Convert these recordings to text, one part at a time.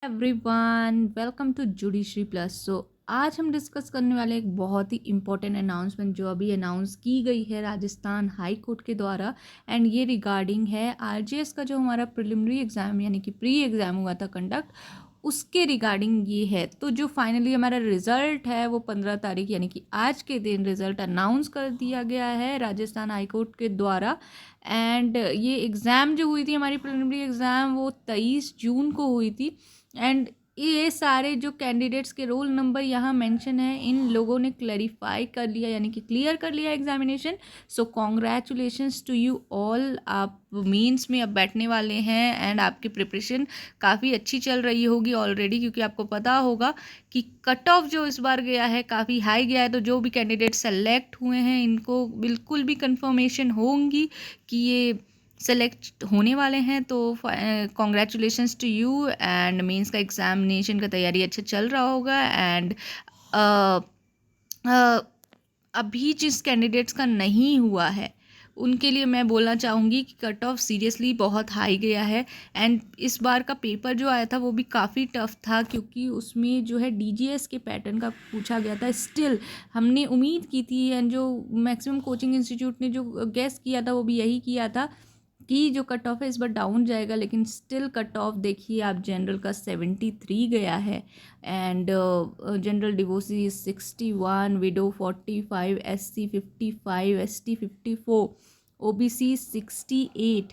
Everyone welcome to judiciary plus. आज हम discuss करने वाले एक बहुत ही इम्पोर्टेंट अनाउंसमेंट जो अभी अनाउंस की गई है राजस्थान हाई कोर्ट के द्वारा। एंड ये रिगार्डिंग है आरजेएस का जो हमारा प्रिलिमिनरी एग्जाम यानी कि प्री एग्जाम हुआ था कंडक्ट, उसके रिगार्डिंग ये है। तो जो फाइनली हमारा रिजल्ट है वो 15 तारीख यानी कि आज के दिन रिजल्ट अनाउंस कर दिया गया है राजस्थान हाई कोर्ट के द्वारा। एंड ये एग्ज़ाम जो हुई थी हमारी प्रिलिमिनरी एग्ज़ाम वो 23 जून को हुई थी। एंड ये सारे जो कैंडिडेट्स के रोल नंबर यहाँ मेंशन है, इन लोगों ने क्लैरिफाई कर लिया यानी कि क्लियर कर लिया examination. So congratulations to you all. आप मेंस में अब बैठने वाले हैं एंड आपकी प्रिपरेशन काफ़ी अच्छी चल रही होगी ऑलरेडी, क्योंकि आपको पता होगा कि कट ऑफ जो इस बार गया है काफ़ी हाई गया है। तो जो भी कैंडिडेट सेलेक्ट हुए हैं इनको बिल्कुल भी कंफर्मेशन होंगी कि ये सेलेक्ट होने वाले हैं। तो congratulations to you. And mains का एग्जामिनेशन का तैयारी अच्छा चल रहा होगा। एंड अभी जिस कैंडिडेट्स का नहीं हुआ है उनके लिए मैं बोलना चाहूँगी कि कट ऑफ सीरियसली बहुत हाई गया है। एंड इस बार का पेपर जो आया था वो भी काफ़ी टफ था, क्योंकि उसमें जो है डीजीएस के पैटर्न का पूछा गया था। स्टिल हमने उम्मीद की थी एंड जो मैक्सिमम कोचिंग इंस्टीट्यूट ने जो गेस किया था वो भी यही किया था कि जो कट ऑफ है इस बार डाउन जाएगा, लेकिन स्टिल कट ऑफ देखिए आप, जनरल का 73 गया है। And general divorcee 61, widow 45, SC 55, ST 54, OBC 68।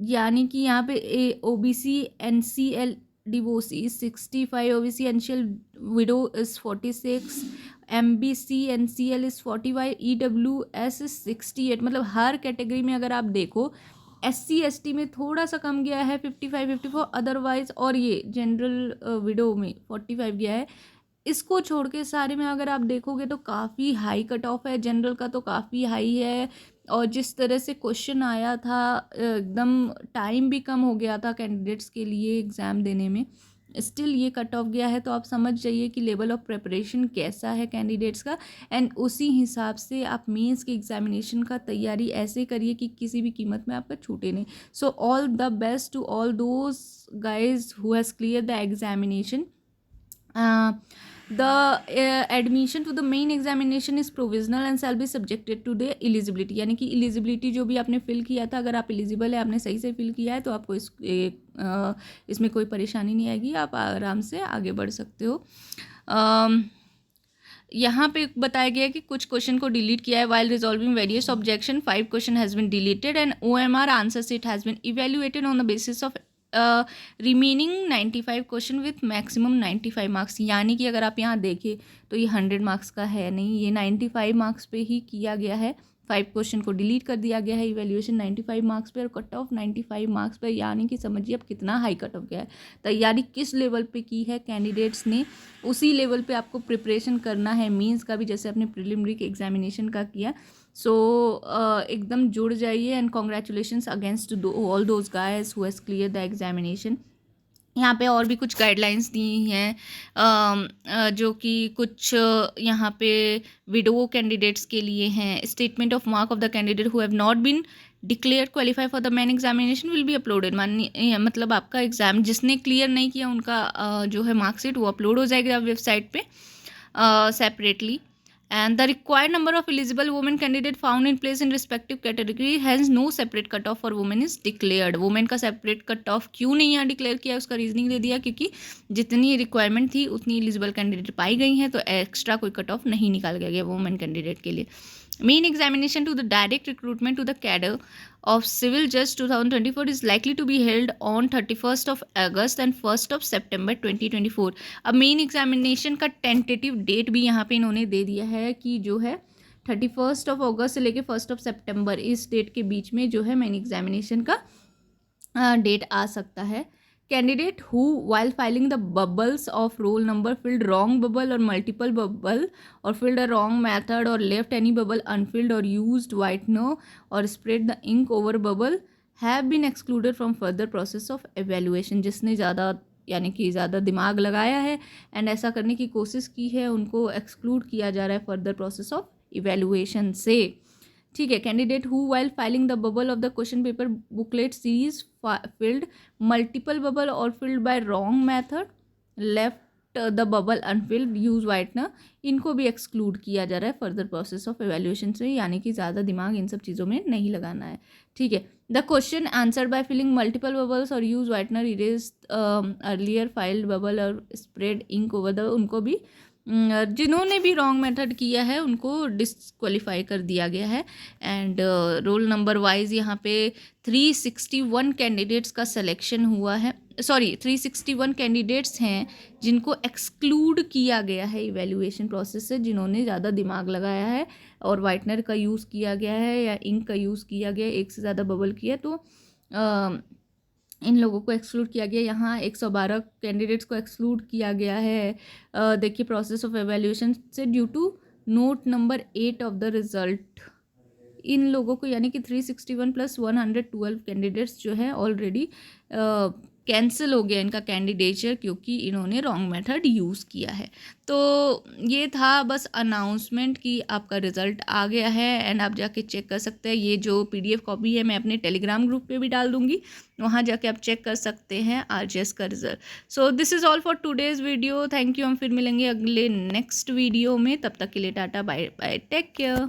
यानी कि यहाँ पे OBC NCL divorcee 65, OBC NCL widow is 46, MBC NCL is 45, EWS is 68। मतलब हर कैटेगरी में अगर आप देखो एससी एसटी में थोड़ा सा कम गया है 55 54 अदरवाइज, और ये जनरल विडो में 45 गया है। इसको छोड़ के सारे में अगर आप देखोगे तो काफ़ी हाई कट ऑफ है। जनरल का तो काफ़ी हाई है, और जिस तरह से क्वेश्चन आया था एकदम टाइम भी कम हो गया था कैंडिडेट्स के लिए एग्ज़ाम देने में, स्टिल ये कट ऑफ गया है। तो आप समझ जाइए कि लेवल ऑफ प्रिपरेशन कैसा है कैंडिडेट्स का। एंड उसी हिसाब से आप मेंस के एग्जामिनेशन का तैयारी ऐसे करिए कि किसी भी कीमत में आपका छूटे नहीं। So all the best to all those guys who has clear the examination. The admission to the main examination is provisional and shall be subjected to the eligibility। यानी कि एलिजिबिलिटी जो भी आपने फिल किया था, अगर आप एलिजिबल है, आपने सही से फिल किया है, तो आपको इसमें कोई परेशानी नहीं आएगी, आप आराम से आगे बढ़ सकते हो। यहाँ पे बताया गया है कि कुछ क्वेश्चन को डिलीट किया है। While resolving various objection 5 question has been deleted and OMR answer set has been evaluated on the basis of remaining 95 question with maximum 95 marks. यानी कि अगर आप यहाँ देखें तो ये 100 मार्क्स का है नहीं, ये 95 मार्क्स पे ही किया गया है। 5 क्वेश्चन को डिलीट कर दिया गया है। इवेल्यूएशन 95 मार्क्स पे और कट ऑफ 95 मार्क्स पे। यानी कि समझिए अब कितना हाई कट ऑफ गया है। तैयारी किस लेवल पे की है कैंडिडेट्स ने, उसी लेवल पे आपको प्रिपरेशन करना है मीन्स का भी, जैसे अपने प्रिलिमिनरी के एग्जामिनेशन का किया। सो एकदम जुड़ जाइए। And congratulations against all those guys who has clear the examination. यहाँ पे और भी कुछ गाइडलाइंस दी हैं जो कि कुछ यहाँ पे विडो कैंडिडेट्स के लिए हैं। Statement of mark of the candidate who have not been declare qualify for the main examination will be uploaded. मानिए मतलब आपका एग्ज़ाम जिसने क्लियर नहीं किया उनका जो है मार्कशीट वो अपलोड हो जाएगा वेबसाइट पे separately. And the required number of eligible women candidate found in place in respective category has no separate cut off for women is declared। women का separate cut off क्यों नहीं यहाँ declare किया, उसका reasoning दे दिया क्योंकि जितनी रिक्वायरमेंट थी उतनी एलिजिबल कैंडिडेट पाई गई हैं, तो एक्स्ट्रा कोई कट ऑफ नहीं निकाल गया वुमेन कैंडिडेट के लिए। Main examination to the direct recruitment to the cadre of Civil Judge 2024 is likely to be held on 31st of August and 1st of September 2024। अब मेन एग्जामिनेशन का tentative date भी यहाँ पे इन्होंने दे दिया है कि जो है 31st ऑफ अगस्त से लेके 1st ऑफ सितंबर, इस डेट के बीच में जो है मेन एग्जामिनेशन का डेट आ सकता है। Candidate who while filing the bubbles of roll number filled wrong bubble or multiple bubble or filled a wrong method or left any bubble unfilled or used whitener or spread the ink over bubble have been excluded from further process of evaluation। जिसने ज़्यादा यानी कि ज़्यादा दिमाग लगाया है and ऐसा करने की कोशिश की है उनको एक्सक्लूड किया जा रहा है फर्दर प्रोसेस ऑफ इवेल्युएशन से। ठीक है, candidate who while filling the bubble of the question paper booklet series filled multiple bubble और filled by wrong method, left the bubble unfilled, use whitener, इनको भी एक्सक्लूड किया जा रहा है फर्दर प्रोसेस ऑफ एवेल्यूएशन से, यानी कि ज़्यादा दिमाग इन सब चीज़ों में नहीं लगाना है। ठीक है, the question answer by filling multiple bubbles और use whitener erase earlier filled bubble और स्प्रेड इंक ओवर द, उनको भी जिन्होंने भी रॉन्ग मेथड किया है उनको डिस्क्वालीफाई कर दिया गया है। एंड रोल नंबर वाइज यहाँ पे 361 कैंडिडेट्स का सिलेक्शन हुआ है, सॉरी 361 कैंडिडेट्स हैं जिनको एक्सक्लूड किया गया है इवैल्यूएशन प्रोसेस से, जिन्होंने ज़्यादा दिमाग लगाया है और वाइटनर का यूज़ किया गया है या इंक का यूज़ किया गया है, एक से ज़्यादा बबल किया, तो इन लोगों को एक्सक्लूड किया गया। यहाँ 112 कैंडिडेट्स को एक्सक्लूड किया गया है देखिए प्रोसेस ऑफ एवेल्यूएशन से due to note number 8 of the result. इन लोगों को यानी कि 361 प्लस 112 कैंडिडेट्स जो है ऑलरेडी कैंसिल हो गया इनका कैंडिडेचर, क्योंकि इन्होंने रॉन्ग मेथड यूज़ किया है। तो ये था बस अनाउंसमेंट कि आपका रिज़ल्ट आ गया है एंड आप जाके चेक कर सकते हैं। ये जो PDF कॉपी है मैं अपने टेलीग्राम ग्रुप पे भी डाल दूँगी, वहाँ जाके आप चेक कर सकते हैं RGS का result. So this is all for today's video, thank you. हम फिर मिलेंगे अगले नेक्स्ट वीडियो में, तब तक के लिए tata bye bye, take care.